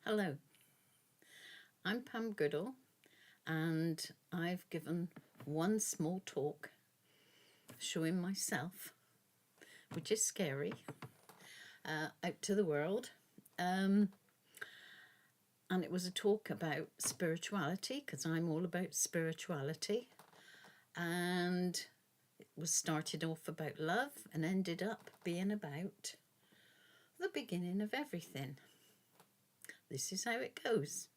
Hello, I'm Pam Goodall, and I've given one small talk showing myself, which is scary, out to the world. And it was a talk about spirituality, because I'm all about spirituality. And it was started off about love and ended up being about the beginning of everything. This is how it goes.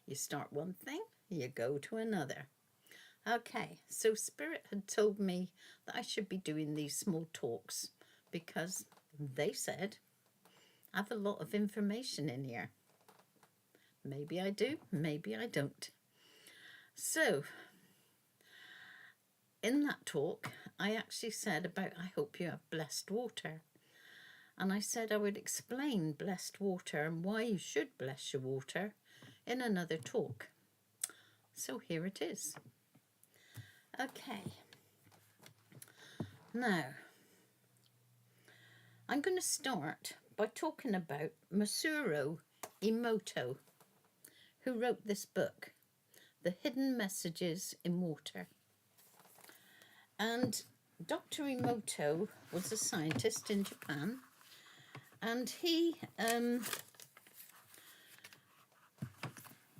You start one thing, you go to another. Okay, so Spirit had told me that I should be doing these small talks because they said I have a lot of information in here. Maybe I do, maybe I don't. So, in that talk, I actually said about I hope you have blessed water. And I said I would explain blessed water and why you should bless your water in another talk. So here it is. Okay. Now, I'm going to start by talking about Masaru Emoto, who wrote this book, The Hidden Messages in Water. And Dr. Emoto was a scientist in Japan, and he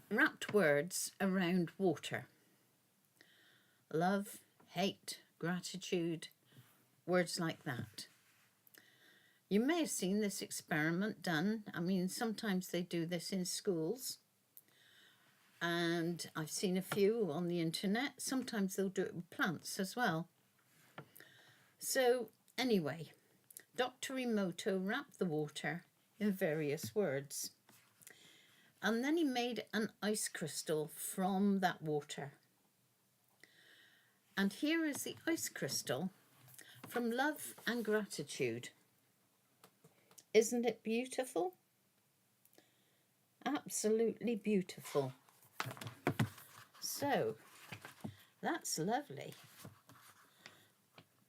wrapped words around water. Love, hate, gratitude, words like that. You may have seen this experiment done. I mean, sometimes they do this in schools. And I've seen a few on the internet. Sometimes they'll do it with plants as well. So anyway, Dr. Emoto wrapped the water in various words. And then he made an ice crystal from that water. And here is the ice crystal from love and gratitude. Isn't it beautiful? Absolutely beautiful. So, that's lovely.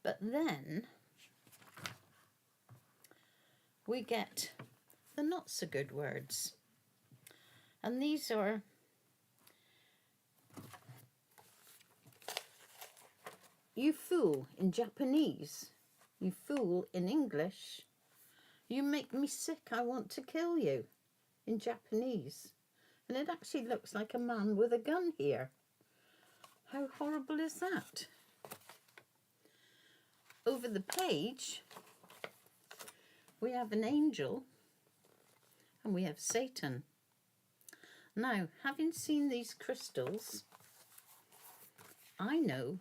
But then we get the not so good words. And these are you fool in Japanese, you fool in English, you make me sick, I want to kill you in Japanese. And it actually looks like a man with a gun here. How horrible is that? Over the page, we have an angel and we have Satan. Now, having seen these crystals, I know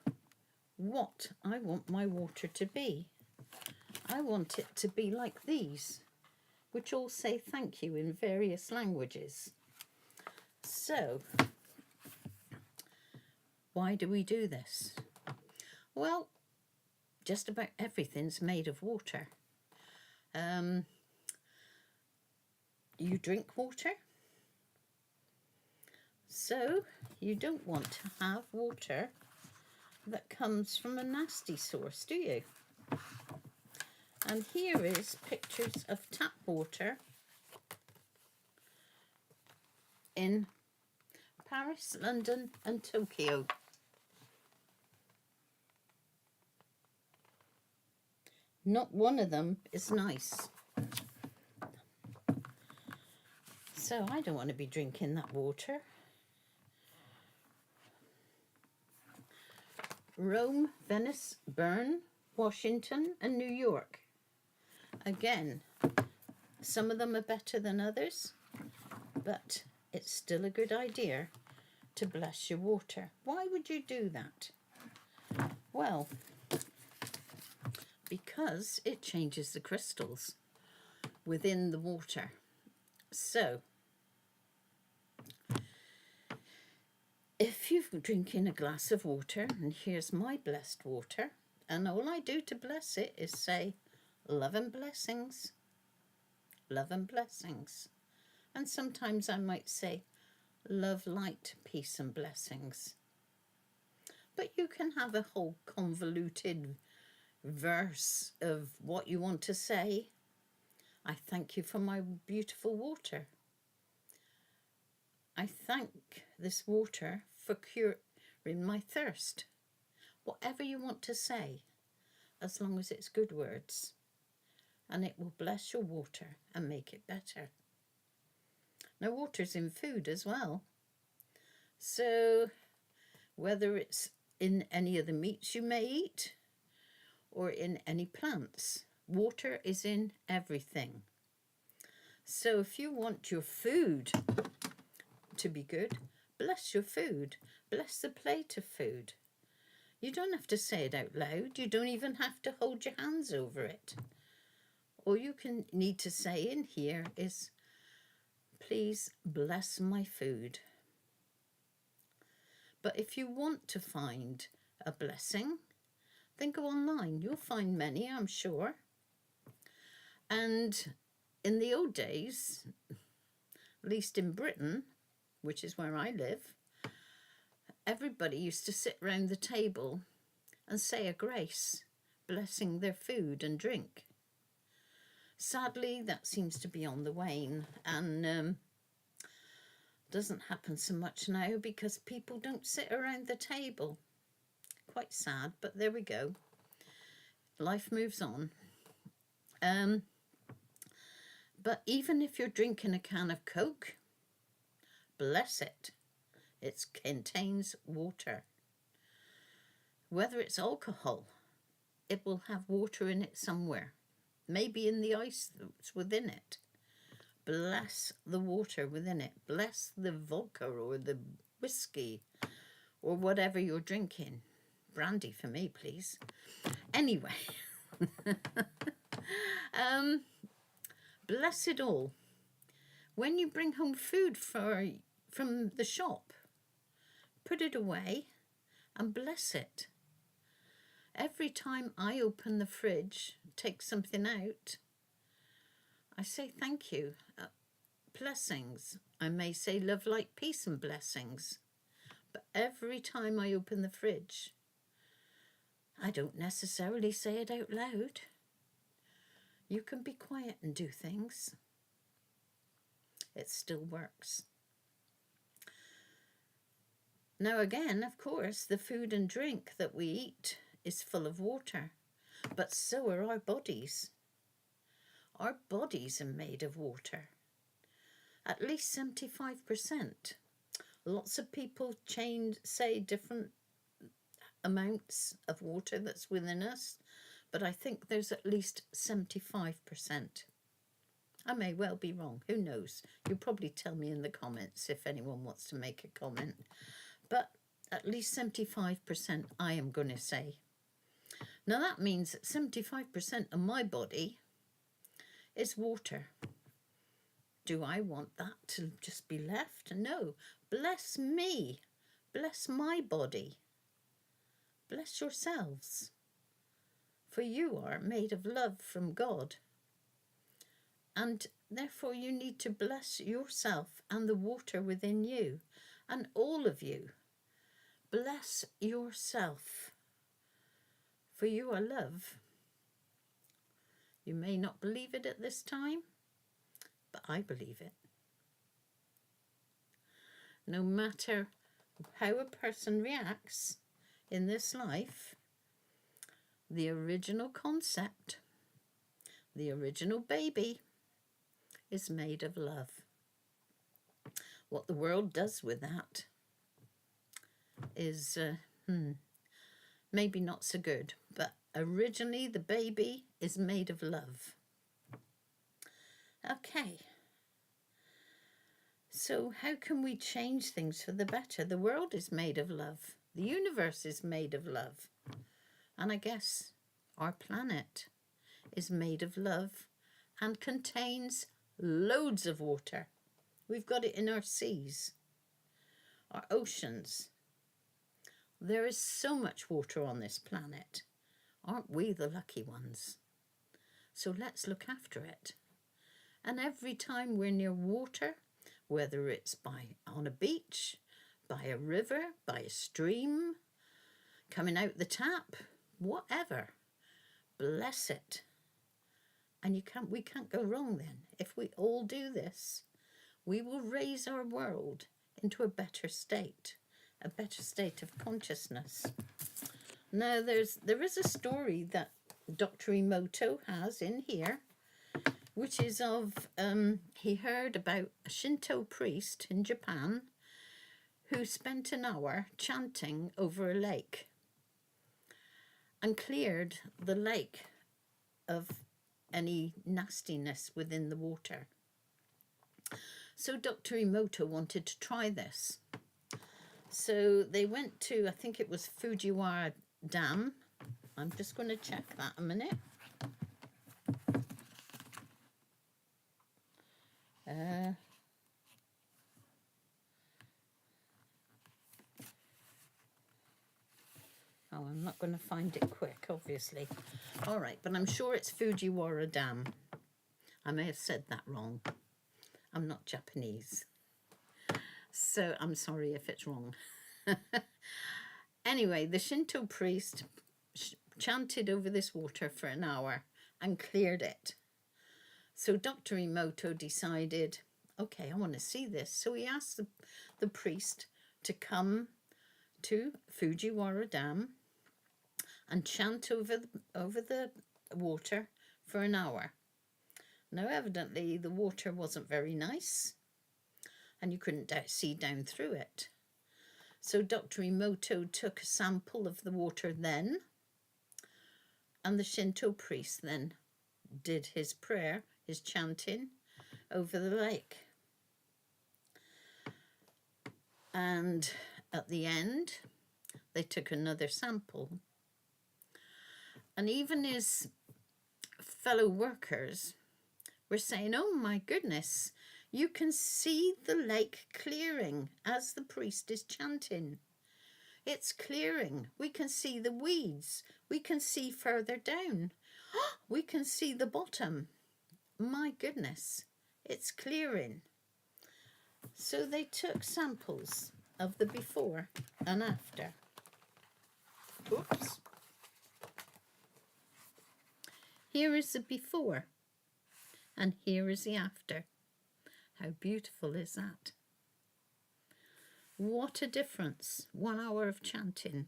what I want my water to be. I want it to be like these, which all say thank you in various languages. So, why do we do this? Well, just about everything's made of water. You drink water, so you don't want to have water that comes from a nasty source, do you? And here is pictures of tap water in Paris, London and Tokyo. Not one of them is nice. So I don't want to be drinking that water. Rome, Venice, Bern, Washington and New York. Again, some of them are better than others, but it's still a good idea to bless your water. Why would you do that? Well, because it changes the crystals within the water. So, if you're drinking a glass of water, and here's my blessed water, and all I do to bless it is say, love and blessings, love and blessings. And sometimes I might say, love, light, peace and blessings. But you can have a whole convoluted verse of what you want to say. I thank you for my beautiful water. I thank this water for curing my thirst. Whatever you want to say, as long as it's good words, and it will bless your water and make it better. Now, water's in food as well. So whether it's in any of the meats you may eat or in any plants, water is in everything. So if you want your food to be good, bless your food. Bless the plate of food. You don't have to say it out loud. You don't even have to hold your hands over it. All you can need to say in here is, please bless my food. But if you want to find a blessing, then go online. You'll find many, I'm sure. And in the old days, at least in Britain, which is where I live, everybody used to sit round the table and say a grace, blessing their food and drink. Sadly, that seems to be on the wane, and doesn't happen so much now because people don't sit around the table. Quite sad, but there we go. Life moves on. But even if you're drinking a can of Coke, bless it. It contains water. Whether it's alcohol, it will have water in it somewhere. Maybe in the ice that's within it. Bless the water within it. Bless the vodka or the whiskey or whatever you're drinking. Brandy for me, please. Anyway, bless it all. When you bring home food from the shop, put it away and bless it. Every time I open the fridge, take something out, I say thank you. Blessings. I may say love, light, peace and blessings. But every time I open the fridge, I don't necessarily say it out loud. You can be quiet and do things. It still works. Now again, of course, the food and drink that we eat is full of water, but so are our bodies. Our bodies are made of water, at least 75%. Lots of people say different amounts of water that's within us, but I think there's at least 75%. I may well be wrong, who knows? You'll probably tell me in the comments if anyone wants to make a comment, but at least 75% I am going to say. Now that means that 75% of my body is water. Do I want that to just be left? No. Bless me. Bless my body. Bless yourselves. For you are made of love from God. And therefore you need to bless yourself and the water within you. And all of you. Bless yourself. For you are love. You may not believe it at this time, but I believe it. No matter how a person reacts in this life, the original concept, the original baby, is made of love. What the world does with that is maybe not so good, but originally the baby is made of love. Okay. So how can we change things for the better? The world is made of love. The universe is made of love. And I guess our planet is made of love and contains loads of water. We've got it in our seas, our oceans. There is so much water on this planet. Aren't we the lucky ones? So let's look after it. And every time we're near water, whether it's on a beach, by a river, by a stream, coming out the tap, whatever, bless it. And we can't go wrong then. If we all do this, we will raise our world into a better state of consciousness. Now, there is a story that Dr. Emoto has in here, which is of, he heard about a Shinto priest in Japan who spent an hour chanting over a lake and cleared the lake of any nastiness within the water. So Dr. Emoto wanted to try this. So they went to, I think it was Fujiwara Dam. I'm just going to check that a minute. Oh, I'm not going to find it quick, obviously. All right, but I'm sure it's Fujiwara Dam. I may have said that wrong. I'm not Japanese, so I'm sorry if it's wrong. Anyway, the Shinto priest chanted over this water for an hour and cleared it. So Dr. Emoto decided, okay, I want to see this. So he asked the priest to come to Fujiwara Dam and chant over the water for an hour. Now, evidently, the water wasn't very nice, and you couldn't see down through it. So Dr. Emoto took a sample of the water then, and the Shinto priest then did his prayer, his chanting, over the lake. And at the end, they took another sample. And even his fellow workers were saying, oh my goodness, you can see the lake clearing as the priest is chanting. It's clearing. We can see the weeds. We can see further down. We can see the bottom. My goodness, it's clearing. So they took samples of the before and after. Oops. Here is the before, and here is the after. How beautiful is that? What a difference. 1 hour of chanting.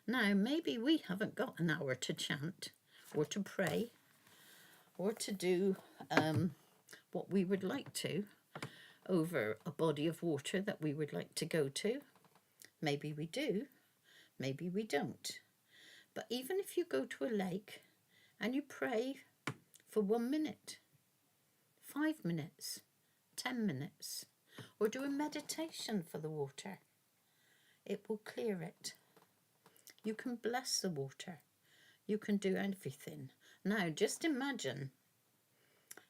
Now, maybe we haven't got an hour to chant or to pray or to do what we would like to over a body of water that we would like to go to. Maybe we do, maybe we don't. But even if you go to a lake and you pray for 1 minute, 5 minutes, 10 minutes, or do a meditation for the water, it will clear it. You can bless the water. You can do everything. Now, just imagine,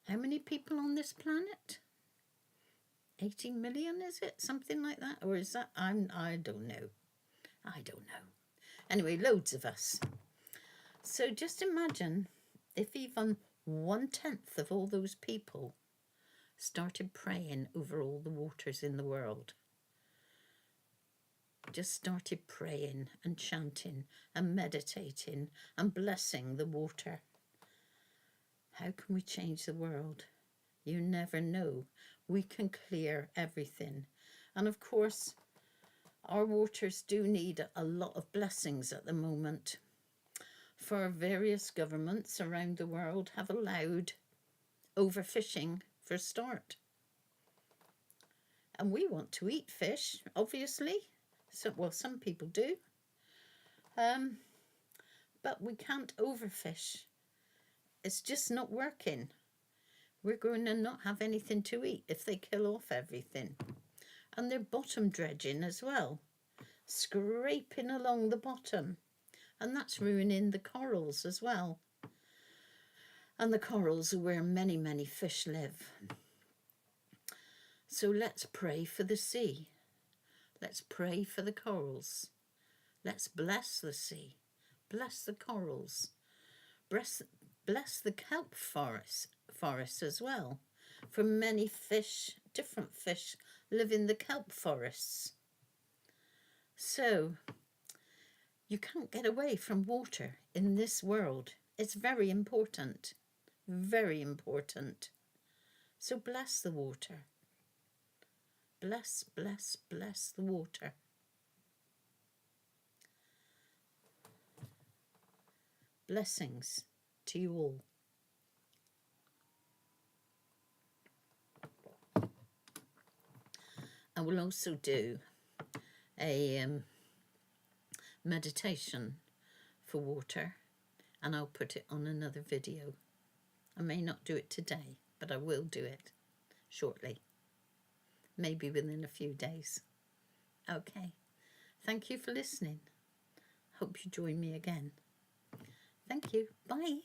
how many people on this planet? 80 million, is it? Something like that? Or is that, I don't know. I don't know. Anyway, loads of us. So just imagine if even 1/10 of all those people started praying over all the waters in the world. Just started praying and chanting and meditating and blessing the water. How can we change the world? You never know. We can clear everything. And of course, our waters do need a lot of blessings at the moment. For various governments around the world have allowed overfishing for a start. And we want to eat fish, obviously. So, well, some people do. But we can't overfish. It's just not working. We're going to not have anything to eat if they kill off everything. And they're bottom dredging as well, scraping along the bottom. And that's ruining the corals as well. And the corals are where many, many fish live. So let's pray for the sea. Let's pray for the corals. Let's bless the sea. Bless the corals. Bless the kelp forest as well. For many fish, different fish, live in the kelp forests. So you can't get away from water in this world. It's very important. Very important. So bless the water. bless, bless, bless the water. Blessings to you all. I will also do a meditation for water, and I'll put it on another video. I may not do it today, but I will do it shortly, maybe within a few days. Okay, thank you for listening. Hope you join me again. Thank you. Bye.